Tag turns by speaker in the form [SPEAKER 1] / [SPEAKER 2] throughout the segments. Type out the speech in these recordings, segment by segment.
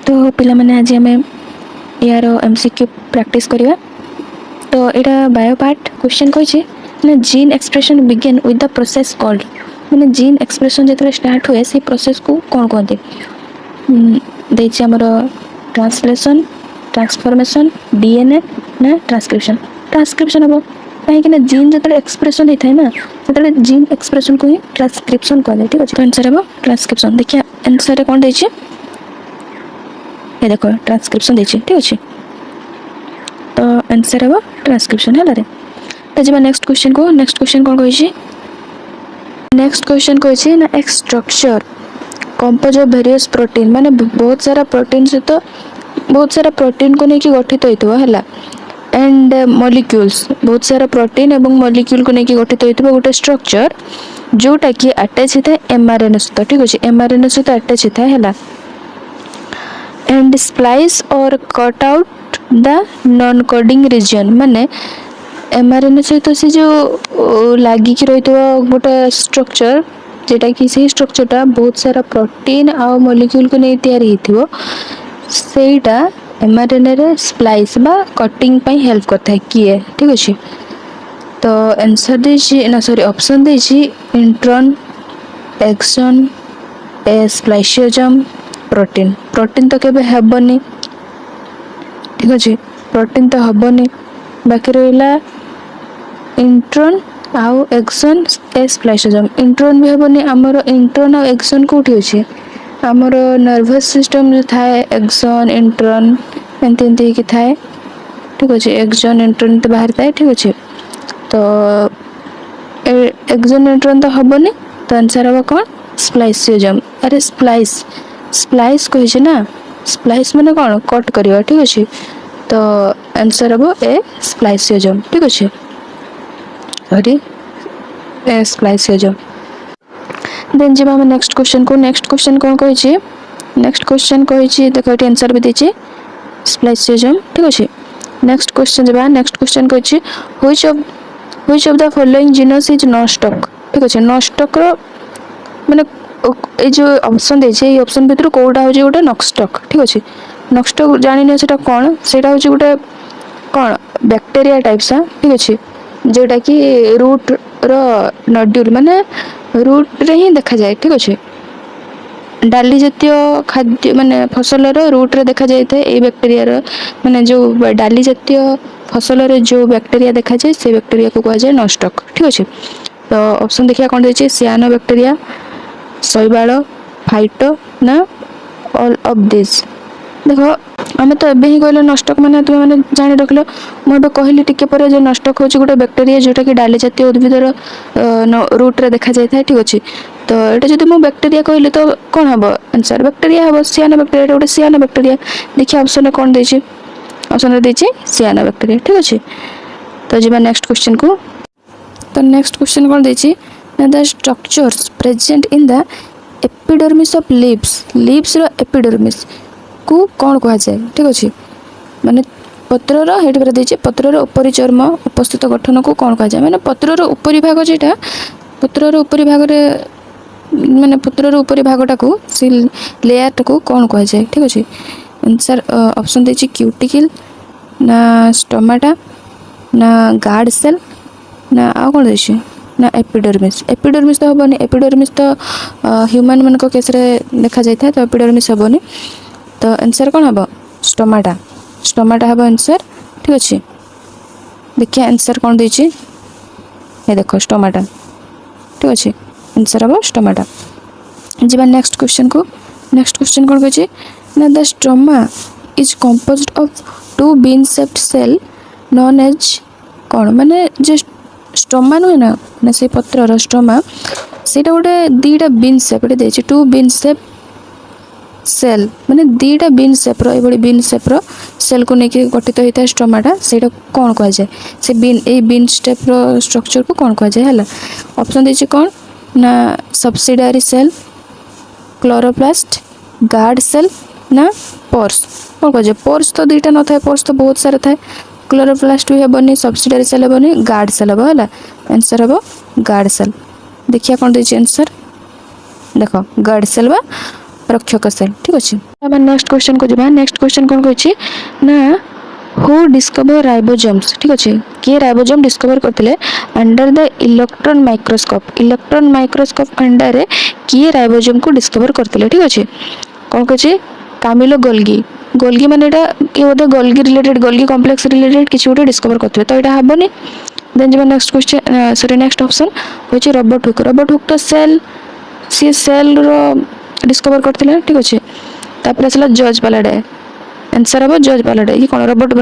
[SPEAKER 1] तो पिला माने आज आम यार एमसीक्यू प्रैक्टिस करवा। तो यहाँ बायो पार्ट क्वेश्चन कही ना gene expression begin with the process called मैंने जीन एक्सप्रेशन जो स्टार्ट हुए से प्रोसेस को कौन कहते देखिए आमर ट्रांसलेशन ट्रांसफॉर्मेशन डीएनए ना ट्रांसक्रिप्शन ट्रांसक्रिप्शन हम कहीं जीन जो एक्सप्रेशन होता है ना जो जीन एक्सप्रेशन को ही ट्रांसक्रिप्शन कहते ठीक अच्छे। तो आंसर हम ट्रांसक्रिप्शन। देखिए आंसर कौन देखिए ये देखो ट्रांसक्रिप्शन देखिए ठीक अच्छे। तो आंसर हम ट्रांसक्रिप्शन है रे। तो जब नेक्स्ट क्वेश्चन को नेक्स्ट क्वेश्चन कौन कही नेक्स्ट क्वेश्चन कही ना एक structure compose of various protein माने बहुत सारा प्रोटीन से तो बहुत सारा प्रोटीन को लेकिन गठित होता है एंड मॉलिक्यूल्स बहुत सारा प्रोटीन एवं मॉलिक्यूल को लेकिन गठित होता गोटे स्ट्रक्चर जोटा कि अटैच होता है एमआरएनए सहित ठीक अच्छे एमआरएनए सहित अटैच होता है एंड स्प्लाइस और cut out the non coding region माने एमआरएनए सहित से जो लागिक रही गोटे स्ट्रक्चर जेटा कि सही स्ट्रक्चरटा बहुत सारा प्रोटीन आ मॉलिक्यूल को नहीं तैयारी होइथिबो सेटा एमआरएनए रे स्प्लाइस बा कटिंग पई हेल्प करता है किए ठीक अच्छे। तो आंसर देछि ना सॉरी ऑप्शन देछि इंट्रॉन एक्सन ए स्प्लाइसियोजम प्रोटीन प्रोटीन तो केबे हेबनी ठीक अच्छे प्रोटीन तो हेबनी बाकी रहिला इंट्रॉन आउ एक्सन ए स्प्लाइसियोजम इंट्रॉन भी हेबनी आमर इंट्रॉन आ एक्सन कोठी अछि आमर नर्वस सिस्टम जो थाए एक्सन इंट्रॉन एंती एंती की थाए ठीक अच्छे एक्सन इंट्रॉन तो बाहर थाए ठीक अच्छे। तो एक्सन इंट्रॉन तो हेबनी तो आंसर हम कौन स्प्लाइसियोजम। अरे स्प्लाइस स्प्लाइस कहे ना स्प्लाइस माने कौन कट करवा ठीक अच्छे। तो आंसर हम ए स्प्लाइसियोजम ठीक अच्छे अरे ए स्प्लाइसियोजम। देन जब हम नेक्स्ट क्वेश्चन को नेक्स्ट क्वेश्चन कौन कही नेक्स्ट क्वेश्चन कही देख ये आंसर भी दीजिए स्प्लाइसियोजम ठीक अच्छे। नेक्स्ट क्वेश्चन जब नेक्स्ट क्वेश्चन कही which of the following genus is नॉनस्टॉक ठीक अच्छे नॉनस्टॉक माने ये जो ऑप्शन देछे ये ऑप्शन भीतर कोडा हो जे गोटे नॉक्स्टॉक ठीक अच्छे। नॉक्स्टॉक जानि न सेटा कोन सेटा हो जे गोटे कोन बैक्टीरिया टाइप्स ठीक अच्छे जोटा कि रूट रो नड्यूल माने रूट रे ही देखा जाए ठीक अच्छे डाली जातीय खाद्य माने फसल रूट रे देखा जाए ये बैक्टीरिया माने जो डाली जातीय फसल रे जो बैक्टीरिया देखा जाए से बैक्टीरिया को कहा जाए नॉनस्टॉक ठीक अच्छे। तो ऑप्शन देखिए कौन देछि सियानो बैक्टीरिया शैवाल फाइटो ना ऑल ऑफ दिस। देखो आम तो एबे ही कहले नॉनस्टॉक माने तुम माने जानि रखलो मुझे कहली टिके पर जे नॉनस्टॉक होची गोटे बैक्टीरिया जोटा कि डाली जातीय उद्भिदर रूट रे देखा जाय ठीक अच्छे। तो ये जब मुझे बैक्टीरिया कहली तो कौन हम आंसर बैक्टीरिया हम सियानो बैक्टीरिया गोटे सियानो बैक्टीरिया देखिए ऑप्शन कौन देछि ऑप्शन देछि सियानो बैक्टीरिया ठीक अच्छे। तो जब नेक्स्ट क्वेश्चन को तो नेक्स्ट क्वेश्चन कौन देछि the structures present in the epidermis of leaves रो एपिडर्मिस को कौन कह जाए ठीक अच्छे माने पत्रर हेठ पर देछि पत्रर ऊपरी चर्म उपस्थित गठन को कौन कह जाए माने पत्रर ऊपरी भाग जेटा पत्रर ऊपरी भाग रे माने पत्रर ऊपरी भागटा को से लेयर को कौन कह जाए ठीक अच्छे। आंसर ऑप्शन देछि क्यूटिकल ना स्टोमाटा ना गार्ड सेल ना आ कौन देछि ना एपिडर्मिस एपिडर्मिस तो हेबनी एपिडर्मिस तो ह्यूमन मन को केस रे देखा जाय था तो एपिडर्मिस हेबनी। तो आंसर कौन हम स्टोमाटा स्टोमाटा हम आंसर ठीक अच्छे। देखिए आंसर कौन देछि ये देखो स्टोमाटा ठीक अच्छे आंसर हम स्टोमाटा। जब नेक्स्ट क्वेश्चन को नेक्स्ट क्वेश्चन कौन कहे ना the stoma is composed of two bean shaped cell known as कौन माने जे स्टोमा नुहे ना से पत्रर स्टोमा से गोटे दीटा बीन शेप देछि टू बीन शेप सेल माने दीटा बीन शेप रो ये बीन शेप रो सेल को लेकिन गठित होता है स्टोमाटा सेटा कौन कह जाए से बीन ए बीन शेप रो स्ट्रक्चर को कौन कह जाए है ऑप्शन देछि कौन ना subsidiary cell chloroplast guard cell ना पोर्स कौन कह जाए पोर्स तो दीटा न थाए पोर्स तो बहुत सारा थाए क्लोरोप्लास्ट भी हेबनी सब्सिडियरी सेल हेबनी गार्ड सेल हेब है आंसर हम गार्ड सेल। देखिए कौन देछि आंसर देखो गार्ड सेल बा रक्षक सेल ठीक अच्छे। आम नेक्स्ट क्वेश्चन को जा। नेक्स्ट क्वेश्चन कौन कही ना हु डिस्कवर राइबोसोम्स ठीक अच्छे किए राइबोसोम डिस्कवर करते under the electron microscope under किए राइबोसोम को डिस्कवर करते ठीक अच्छे कौन कहे कामिलो गोल्गी माने किए बोधे Golgi related Golgi complex related किसी गोटे डिस्कवर करते तो यहाँ हेनी देन जी next question sorry next option हूँ रॉबर्ट हुक तो सी सेल रो डिस्कवर करते ठीक अच्छे तापर आसला जॉर्ज पालाडे आंसर हम जॉर्ज पालाडे ये कौन रॉबर्ट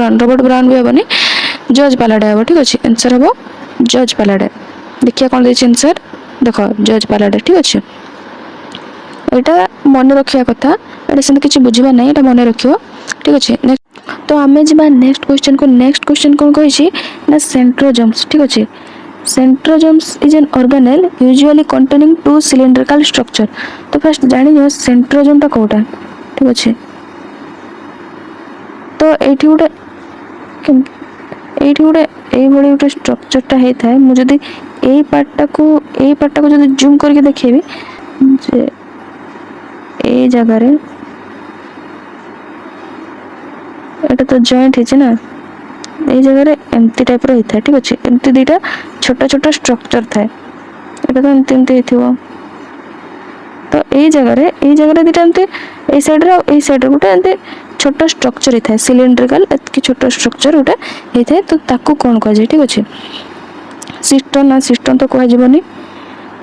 [SPEAKER 1] ब्राउन भी हेनी जॉर्ज पालाडे हम ठीक अच्छे आंसर हम जॉर्ज पालाडे देखिए कौन देती आंसर देख जॉर्ज पालाडे ठीक अच्छे यहाँ मन रखा कथा यहाँ से किसी बुझा ना यहाँ मन रखियो ठीक अच्छे तो आम जा नेक्स्ट क्वेश्चन कौन कही ना सेंट्रोजोम्स ठीक अच्छे centrosomes is an organelle usually containing two cylindrical structure तो फर्स्ट जानी सेंट्रोजोम कौटा ठीक अच्छे तो ये गोटे गोटे स्ट्रक्चरटा होता है मुझे यही पार्टा को जो जूम करके देखेबी जे ए जगह एटा तो जॉइंट है ना ये जगह एमती टाइप होता है ठीक अच्छे एमती दुईटा छोटा छोटा स्ट्रक्चर थाए एटा तो एमती तो ये जगह दुईटा एमती साइड गोटे एमती छोटा स्ट्रक्चर होता है सिलिंड्रिकल एतकी छोटा स्ट्रक्चर गोटे होता है तो ताकू कौन कह जाए ठीक अच्छे सिस्टम तो कहनी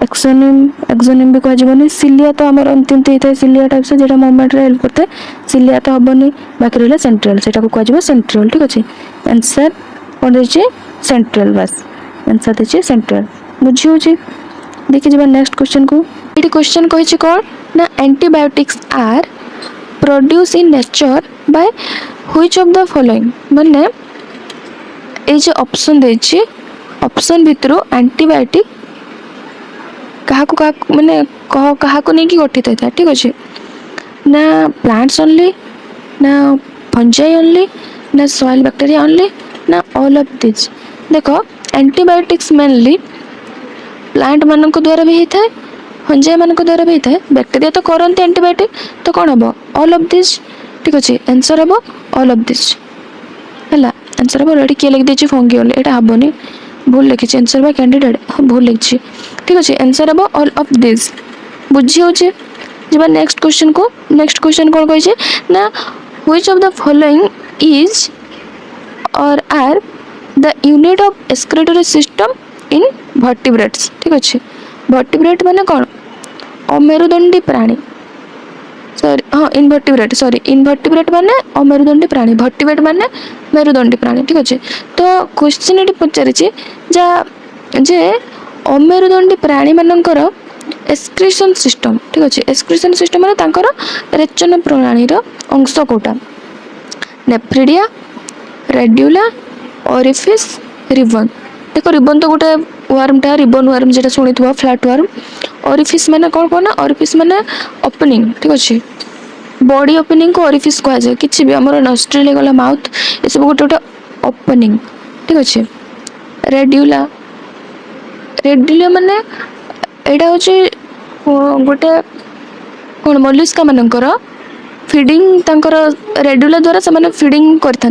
[SPEAKER 1] एक्सोनिम भी कहनी सिलिया तो आम एमती होता है सिलिया टाइप से जो मूवमेंट हेल्प करते हैं सिलिया तो हेनी बाकी रहा सेंट्रल से कह सेंट्रल ठीक अच्छे आंसर कौन देखिए सेंट्रल बस आंसर देखिए सेंट्रल बुझी हो देखिए जब नेक्स्ट क्वेश्चन को ये क्वेश्चन कही कौन ना antibiotics are produce in nature by which of the following माने ये जो ऑप्शन देछि ऑप्शन भितर एंटीबायोटिक क्या माने क्या नहीं कि गठित होता है ठीक अच्छे ना प्लांट्स ओनली ना फंजाई ओनली ना सॉइल बैक्टीरिया ओनली ना ऑल ऑफ दिस देखो एंटीबायोटिक्स मेनली प्लांट मान द्वारा भी होता है फंजाई मान द्वारा भी होता है बैक्टीरिया तो करते एंटीबायोटिक तो कौन हम ऑल ऑफ दिस ठीक अच्छे आंसर हम ऑल ऑफ दिस है आंसर हम ऑलरेडी किए लिख देछि फंगी ओनली एटा हेनी भूल लिखी आंसर बाय कैंडिडेट भूल लिखी ठीक अच्छे आंसर हम ऑल ऑफ दिस बुझी हो जब नेक्स्ट क्वेश्चन कौन कही ना which of the following is or are the unit of excretory system in vertebrates ठीक अच्छे वर्टिब्रेट माने कौन अमेरुदंडी प्राणी सॉरी हाँ इनवर्टिब्रेट माने अमेरुदंडी प्राणी वर्टिब्रेट माने मेरुदंडी प्राणी ठीक अच्छे तो क्वेश्चन ये पचारि जे अमेरुदंडी प्राणी मानकर एक्सक्रीशन सिस्टम ठीक अच्छे एक्सक्रीशन सिस्टम माने तांकर रेचन प्रणाली अंश कोटा नेफ्रिडिया रेड्यूला ओरिफिस रिबन देखो रिबन तो गोटे वर्मटा रिबन वर्म जेटा शुणी फ्लैट वर्म ओरिफिस माने कौन कहना ओरिफिस माने ओपनिंग ठीक अच्छे बॉडी ओपनिंग को ओरिफिस कह जाए किसी भी आम नस्ट्रिल गला माउथ ये सब गोटे गोटे ओपनिंग ठीक अच्छे रेड्यूला माने यहाँ हूँ गोटे कौन मल्लुस्का मानकर फिडिंग तांकर रेड्यूला द्वारा से फिडिंग करते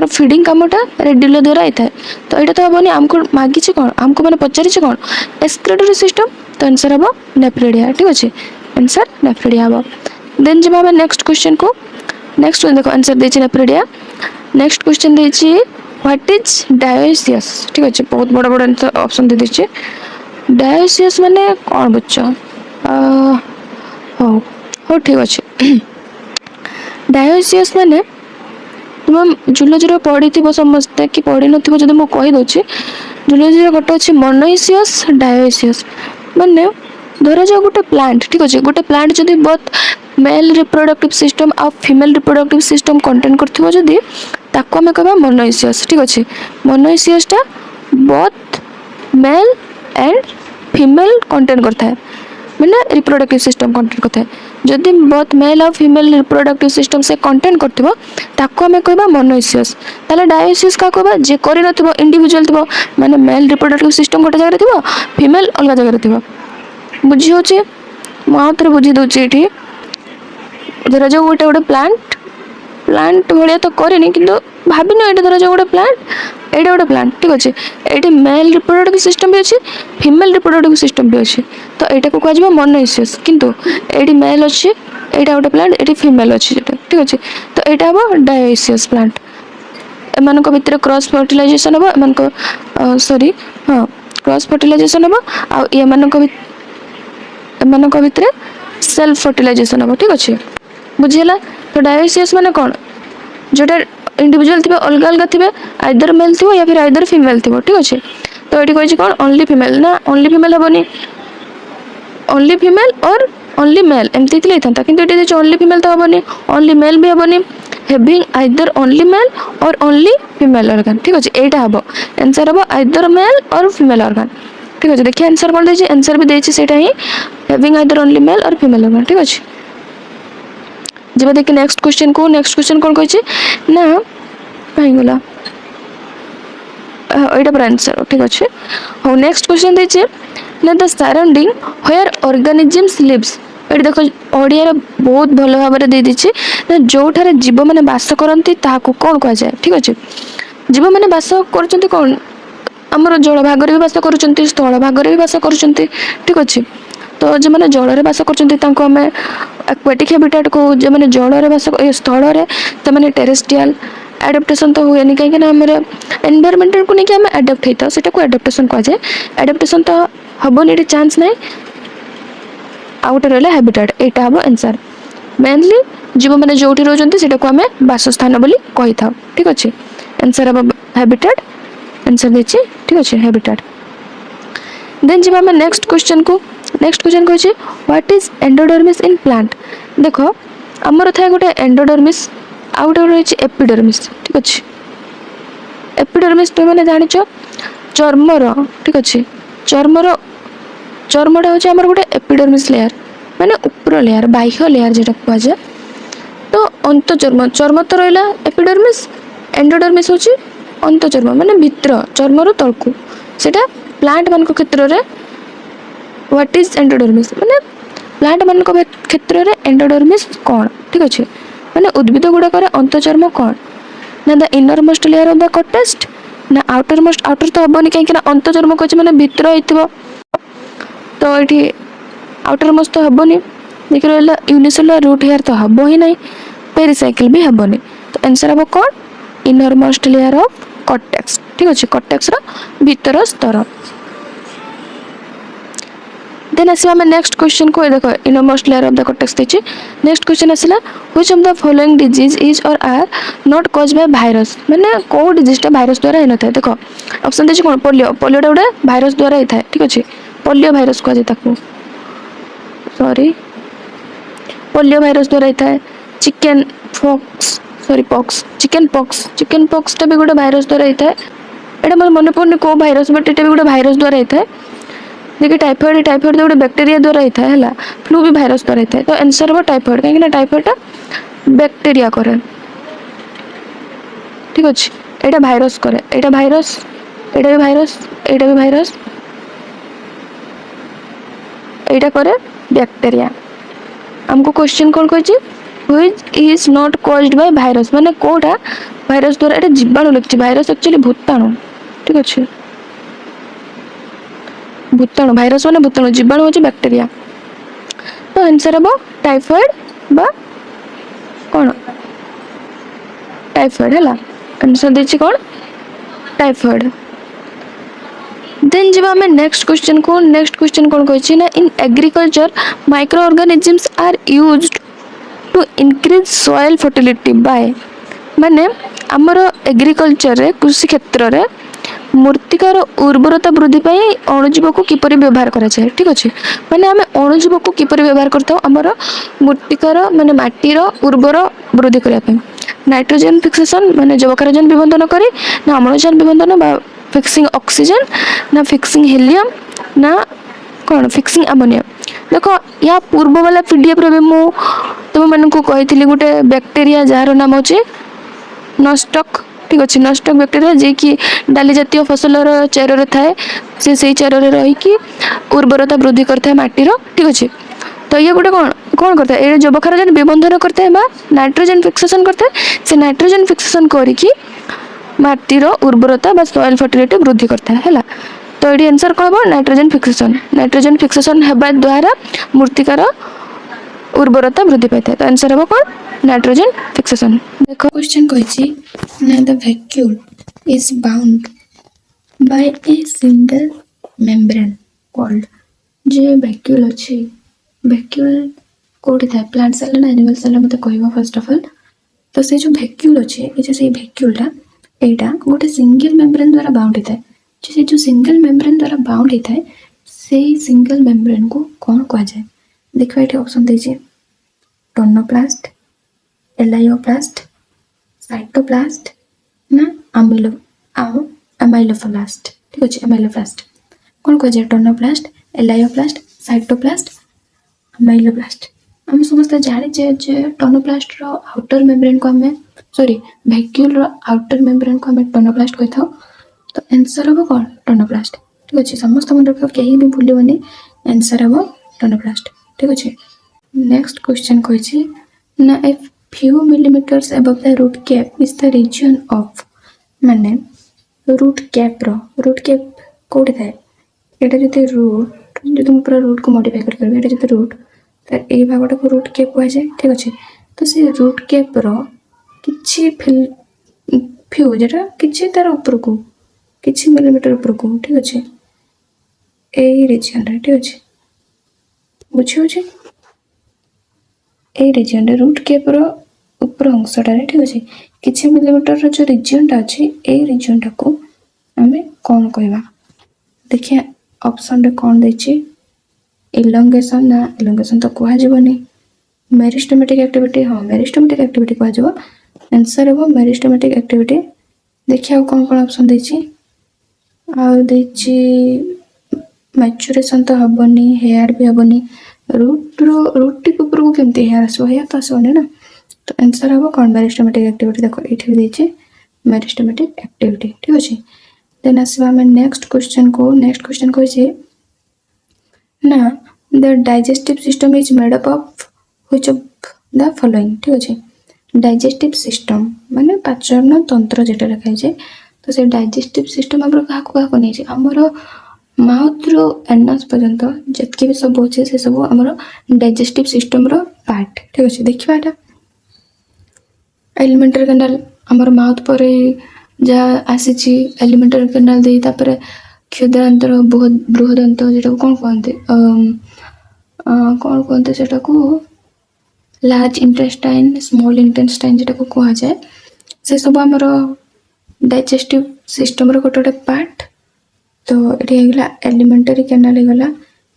[SPEAKER 1] फिडिंग कामटा रेड्यूला द्वारा होता है तो यहाँ तो हेनी आमको मागिचे कौन आमको मैंने पचारिचे कौन एक्सक्रीटरी सिस्टम तो आंसर हम नेफ्रिडिया ठीक अच्छे आंसर नेफ्रिडिया हम देन जब आम नेक्स्ट क्वेश्चन को नेक्स्ट देखो आंसर देछि नेफ्रिडिया नेक्स्ट क्वेश्चन देछि व्हाट इज डायोसियस ठीक अच्छे बहुत बड़ा बड़ा आंसर ऑप्शन दे दीजिए डायोसियस माने कौन बुझ हो ठीक अच्छे डायोसियस माने तुम जूलोजी पढ़ी समस्ते कि पढ़ी न जब मुझे कहीदे जूलोजी गोटे अच्छे मोनोइसियस डायोसियस माने धर जाओ गोटे प्लांट ठीक अच्छे गोटे प्लांट जब बहुत मेल रिप्रोडक्टिव सिस्टम आ फीमेल रिप्रोडक्टिव सिस्टम कंटेन कर जदि ताको आम कह मोनोइसियस ठीक अच्छे मोनोइसियसटा बहुत मेल एंड फीमेल कंटेन करता है मैंने रिप्रोडक्टिव सिस्टम कंटेन करता है जदि बहुत मेल और फीमेल रिप्रोडक्टिव सिस्टम से कंटेन करथिबो ताको हमें कहबा मोनोइसियस ताले डायोसियस का कहबा जे करि नथिबो इंडिविजुअल थिबो माने मेल रिप्रोडक्टिव सिस्टम गोटे जगह थिबो फीमेल अलग जगह थिबो बुझी होचे मात्र बुझी दोचे एठी धर जाऊ गोटे गोटे प्लांट भाया तो करनी कि भाविन ये धर जाऊ गोटे प्लांट एटा गोटे प्लांट ठीक अच्छे ये मेल रिप्रोडक्टिव सिस्टम भी अच्छे फीमेल रिप्रोडक्टिव सिस्टम भी अच्छे तो यहाँ को कह मोनोइसियस किंतु ये मेल अच्छे यहाँ गोटे प्लांट ये फीमेल अच्छे ठीक अच्छे तो यहाँ हम डायोइसियस प्लांट एम भितर क्रॉस फर्टिलाइजेशन हम एम सॉरी हाँ क्रॉस फर्टिलाइजेशन हम एम भितर सेल्फ फर्टिलाइजेशन हम ठीक अच्छे बुझीगला तो डायोइसियस माने कौन जोटा इंडिविजुअल थे अलग अलग थे आइदर मेल थी या फिर आइदर फीमेल थी ठीक अच्छे तो ये कही कौन ओनली फीमेल ना ओनली फीमेल हेनी ओनली फीमेल और ओनली मेल एमती था कि ओनली फीमेल तो हेनी ओनली मेल भी हेनी हैविंग आइदर ओनली मेल और ओनली फीमेल ऑर्गन ठीक अच्छे यहाँ हम आंसर हम आइदर मेल और फीमेल ऑर्गन ठीक अच्छे देखिए आंसर कौन देती आंसर भी देती से ही हैविंग आइदर ओनली मेल और फीमेल ऑर्गन ठीक अच्छे जब देखिए नेक्स्ट क्वेश्चन को नेक्स्ट क्वेश्चन कौन कही ना कहीं गला यहाँ पर आंसर ठीक अच्छे हाँ नेक्स्ट क्वेश्चन देचे ना the surrounding where organisms lives ये देख ओडिया बहुत भल भाव में देदी ना जो ठारे जीव मैंने बास करती कौन कह जाए ठीक अच्छे जीव मैंने बास कर कौन आमर जल भाग भी बास कर स्थल भाग भी बास कर ठीक अच्छे तो जो मैंने जल बास कर एक्वाटिक हैबिटेट को जो मैंने जल बास स्थल से टेरेस्ट्रियल एडाप्टेशन तो हुए नहीं कहीं आम एनवायरमेंट को लेकिन आम एडाप्ट होता से एडाप्टेशन कह जाए एडाप्टेशन तो हेनी ये चांस ना आउट रहा हैबिटेट यहाँ हम आंसर मेनली जीव मैंने जो रोचे को आम बासस्थान बोली कही था ठीक अच्छे आंसर हम हैबिटेट आंसर देती ठीक अच्छे हैबिटेट देन जब आम नेक्स्ट क्वेश्चन कहे what is endodermis in plant देख आमर था गोटे एंडोडर्मिस आउ गोटे रही एपिडर्मिस ठीक अच्छे एपिडर्मिस तुम मैंने जान चर्मर ठीक अच्छे चर्मटा हूँ आम गोटे एपिडर्मिस लेयर माने ऊपर लेयर बाह्य लेयर जो कह जाए तो अंत चर्म तो रहा एपिडर्मिस एंडोडर्मिस हूँ अंत चर्म माने भितर चर्मर तलकू से प्लांट मान क्षेत्र में व्हाट इज एंडोडर्मिस माने प्लांट मान क्षेत्र में एंडोडर्मिस कौन ठीक अच्छे माने उद्भिद गुड़ाक अंतचर्म कौन ना the inner most layer of the cortex ना आउटर मोस्ट आउटर तो हेनी कहीं अंतचर्म कहे मैंने भितर हो तो ये आउटर मोस्ट तो हेनी देखिए रहा यूनिसेलुलर रूट हेयर तो हम ही ना पेरिसाइकिल भी हेनी तो आंसर हम कौन inner most layer of cortex ठीक अच्छे कॉर्टेक्स भीतर स्तर देन आस नेक्स्ट क्वेश्चन को देखो innermost layer of the cortex देखिए नेक्स्ट क्वेश्चन आसला which of the following disease is or are not cause by virus माने को डिजीजटा भाइरस द्वारा ही नथा देखो ऑप्शन देखिए कौन पोलियोटा गोटे भाइरस द्वारा ही था ठीक अच्छे पोलियो भाइरस कह जाए सॉरी पोलियो भाइरस द्वारा ही था चिकन पॉक्स चिकन पॉक्सटा भी गोटे भाइरस द्वारा ही था यहाँ मतलब मन पड़े कौ भाइरस बट ये भी गोटे भाइरस द्वारा ही था देखिए टाइफॉइड गोटे बैक्टेरिया द्वारा ही था फ्लू भी भाइरस द्वारा ही था तो आंसर हम टाइफॉइड कहीं टाइफॉइडटा बैक्टेरिया करे ठीक अच्छे यहाँ भाइरस करे यहाँ भाइरस यहाँ भी भाइरस यहाँ भी भाइरस यहाँ करे बैक्टेरिया आमको क्वेश्चन कौन कही which is not caused by virus माने कोटा भाइरस द्वारा ये जीवाणु लिखी भाइरस एक्चुअली भूताणु ठीक अच्छे भूताणु भाइरस माने भूताणु जीवाणु होची बैक्टेरिया तो आंसर हम टाइफॉइड बा कौन टाइफॉइड है आंसर देछि कौन टाइफॉइड देन जब आम नेक्स्ट क्वेश्चन कौन कही ना in agriculture micro organisms are used to increase soil fertility by माने आमर एग्रीकल्चर रे कृषि क्षेत्र रे मूर्तिकार उर्वरता वृद्धि पाई अणुजीव को किपरि व्यवहार करा जाए ठीक अच्छे माने आम अणुजीव को किपरि व्यवहार करता आमर मूर्तिकार माने माटीर उर्वर वृद्धि करने नाइट्रोजन फिक्सेशन माने जैवकारजन विबंधन करी ना अम्लजान विबंधन बा फिक्सिंग ऑक्सीजन ना फिक्सिंग हेलियम ना कौन फिक्सिंग अमोनियम देख या पूर्व वाला पीडीएफ रे मु तुम मन को कही गोटे बैक्टेरिया जार नाम होचे नॉस्टक ठीक अच्छे नॉस्टक बैक्टेरिया जे कि डाली जातीय फसल चेर थाए से चेर रहीकि उर्वरता वृद्धि करता है माटीर ठीक अच्छे तो ये गोटे कौन कौन करता है ये जैव जन विबंधन करता है नाइट्रोजन फिक्सेशन करता है से नाइट्रोजन फिक्सेशन करिकी माटीर उर्वरता सॉइल फर्टिलिटी वृद्धि करता है तो ये आंसर कौन हम नाइट्रोजन फिक्सेशन हेबा द्वारा मूर्तिकार उर्वरता वृद्धि पाई तो आंसर हम कौन नाइट्रोजन फिक्सेशन। देखो क्वेश्चन कहिछि ना the vacuole is bound by a single membrane called J vacuole अछि वैक्यूल कोठी था प्लांट सेल ना एनिमल सेल मते कहबो फर्स्ट ऑफ ऑल तो से जो वैक्यूल अछि ए जे से वैक्यूलटा एटा गोटे सिंगल मेम्ब्रेन द्वारा बाउंड होता है से जो सिंगल मेम्ब्रेन द्वारा बाउंड होता है से सिंगल मेम्ब्रेन को कौन कहा जाए देखो ये ऑप्शन दीजिए टोनोप्लास्ट एलायोप्लास्ट साइटोप्लास्ट ना अमाइलोप्लास्ट ठीक अच्छे अमाइलोप्लास्ट कौन कह जाए टोनोप्लास्ट एलायोप्लास्ट साइटोप्लास्ट अमाइलोप्लास्ट आम समस्त जाने टोनोप्लास्ट आउटर मेम्ब्रेन को आम सॉरी वैक्यूल आउटर मेम्ब्रेन को आम टोनोप्लास्ट कही था तो आंसर हम कौन टोनोप्लास्ट ठीक अच्छे समस्त मन रख कहीं भी भूलनी आंसर हम टोनोप्लास्ट ठीक अच्छे। नेक्स्ट क्वेश्चन कही ना a few millimetres above the root cap is the region of माने रूट कैप कौटी थाए यहाँ जो रूट जो तुम पूरा रूट को मॉडिफाई कर जो रूट तो ये भागटा को रूट कैप कह जाए ठीक अच्छे तो से रूट कैप रि फ्यू जो कि तार ऊपर को किसी मिलीमीटर ऊपर को ठीक अच्छे यही रिजन ठीक अच्छे बुझे ये रिजन रूट कैप ऊपर अंशटा ठीक अच्छे किसी मिलीमीटर जो रिजनटा अच्छे ये रिजनटा को आम कौन कहवा देखिए ऑप्शन कौन देछि इलंगेशन ना इलंगेशन तो कहजनी मेरिस्टेमेटिक एक्टिविटी हाँ मेरिस्टेमेटिक एक्टिविटी कह आंसर हम मेरिस्टेमेटिक एक्टिविटी देखिए कौन कौन ऑप्शन देछि मैच्योरेशन तो हेनी हेयर भी हेनी रूट टिप ऊपर को केमती हेयर आसो हेयर तो आसोनी ना तो आंसर हम कौन मेरिस्टेमेटिक एक्टिविटी देखो ये देखे मेरिस्टेमेटिक एक्टिविटी ठीक अच्छे। देन आसवा आम नेक्स्ट क्वेश्चन कही ना the digestive system is made up of which of the following ठीक अच्छे डाइजेस्टिव सिस्टम माने पाचन तंत्र जेटा लिखाई जाए तो से डाइजेस्टिव सिस्टम आम क्या नहीं आमर माउथ रो एनस पर्यंत जितकी भी सब अच्छे से सब आम डाइजेस्टिव सिस्टम रो पार्ट ठीक अच्छे देखा यहाँ एलिमेंटरी कैनाल आमर माउथ पर जहाँ आसी एलिमेंटरी कैनाल दे क्षुद्रांतर बृहदंत जो कौन कहते से लार्ज इंटेस्टाइन स्मॉल इंटेस्टाइन जो कह जाए से सब आमर डाइजेस्टिव सिस्टम रो गोटे पार्ट तो ये होगा एलिमेंटरी कैनाल होगा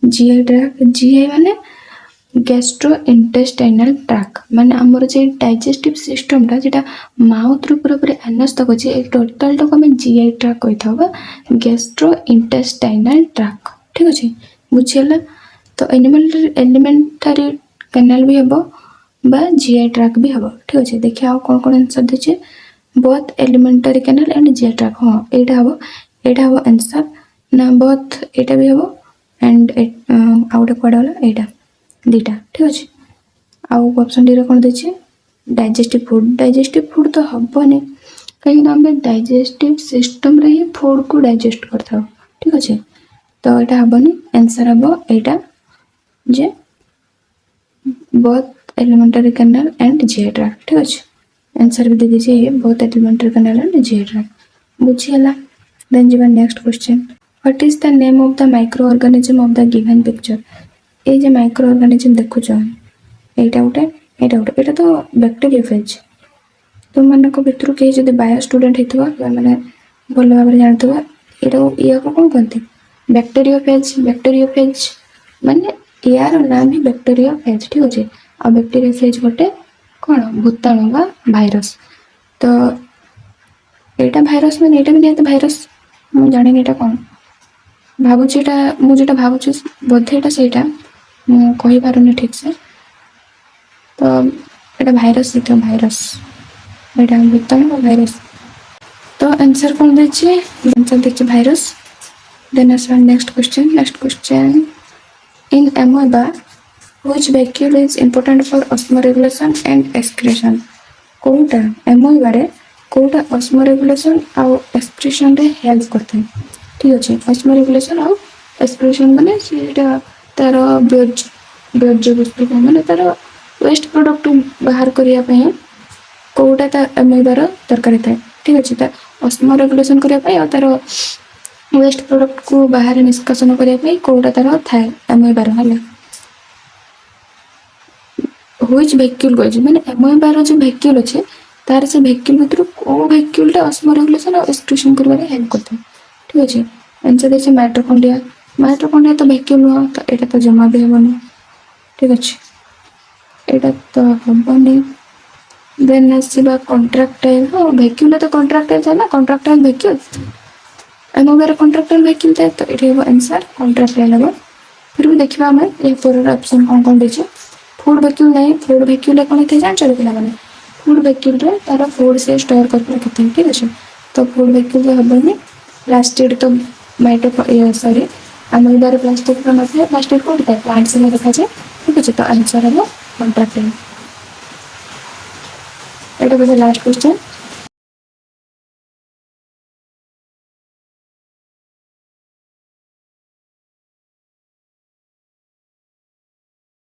[SPEAKER 1] जीआई ट्रैक जीआई माने गैस्ट्रो इंटेस्टाइनल ट्रैक माने आमर जो डाइजेस्टिव सिस्टमटा जेटा माउथ रू पूरा एनस तक अच्छे एक टोटालटा को आम जीआई ट्रैक कही था गैस्ट्रो इंटेस्टाइनल ट्रैक ठीक अच्छे बुझीगला तो एलिमेंटरी कैनाल भी हम बा जीआई ट्रैक भी हम ठीक अच्छे देखिए कौन कौन आंसर दीजिए both alimentary canal and GI track हाँ यहाँ हम आंसर ना बोथ यहाँ भी हम एंड आउ गोटे कौन गला यहाँ दीटा ठीक अच्छे आउ ऑप्शन डी कौन दीजिए डाइजेस्टिव फूड तो हेनी कहीं आम डाइजेस्टिव सिस्टम रे ही फूड को डाइजेस्ट करता ठीक अच्छे तो यहाँ हेनी आंसर हम यहाँ जे both alimentary canal and GI tract ठीक अच्छे आंसर भी दे दीजिए both alimentary canal and GI tract बुझीगला। देन जी next question what is the name of the microorganism of the given picture ये जो माइक्रो ऑर्गेनिज्म देखुच यहाँ गोटे तो बैक्टेरियोफेज तुम मान भितर कहीं जो बायो स्टूडेंट होता मैंने भल भाव जानते या कौन कहते बैक्टेरियोफेज माने यार नाम ही बैक्टेरियोफेज ठीक अच्छे आ बैक्टेरियोफेज गोटे कौन भूताणु बा भाइरस तो यहाँ भाइरस मैंने यहाँ भी निहत भाइरस मुझे जानी यहाँ कौन भावुचा मुझे भावुँ बोधे यहाँ से मुझे पारे ठीक से तो यहाँ भाइरस देखिए भाइरस यहाँ भूताणु भाइरस तो आंसर कौन दीजिए आंसर देखिए virus. Then as next question in amoeba Which vacuole is important for osmoregulation and excretion? कोउटा एमोइबारे कोउटा osmoregulation आउ excretion रे हेल्प करते हैं ठीक अच्छे osmoregulation आउ excretion माने सेटा तार वर्ज्य वस्तु को माने तार वेस्ट प्रोडक्ट बाहर करिया पे कोउटा ता एमोइबार दरकार था ठीक अच्छे ता osmoregulation करिया पे तार वेस्ट प्रोडक्ट को बाहर निष्कासन करिया पे कोउटा तार थाए एमोइबार हला व्हिच वैक्यूल कहछि माने एमोइबार जो वैक्यूल अछि तार से वैक्यूल भीतर को वैक्यूलटा ऑस्मोरेगुलेशन और एक्सक्रीशन करबारे हेल्प करते ठीक अछि आंसर अछि माइटोकॉन्ड्रिया तो वैक्यूल हो तो एटा तो जमा भी हेबनी ठीक अछि एटा तो हेबनी देन आसीबा कॉन्ट्रैक्टाइल हो वैक्यूल तो कॉन्ट्रैक्टाइल था ना कॉन्ट्रैक्टाइल वैक्यूल एमोइबार कॉन्ट्रैक्टाइल वैक्यूल था तो एटा हेबो आंसर कॉन्ट्रैक्टाइल हेबो फिर भी देखिबा हमें ए फोर ऑप्शन कोन देछि फूड वैक्यूल नहीं फूड वैक्यूल कौन थे जान चलो पिला माने फूड वैक्यूल रे तार फूड से स्टोर करके रखते हैं ठीक है तो फूड वैक्यूल जो हबनी प्लास्टिक तो माइटो सॉरी अमोइबार प्लास्टिक तो नथे प्लास्टिक को होता है प्लांट से रखा जाए ठीक है तो आंसर है कॉन्ट्रैक्टाइल एटा बोले लास्ट क्वेश्चन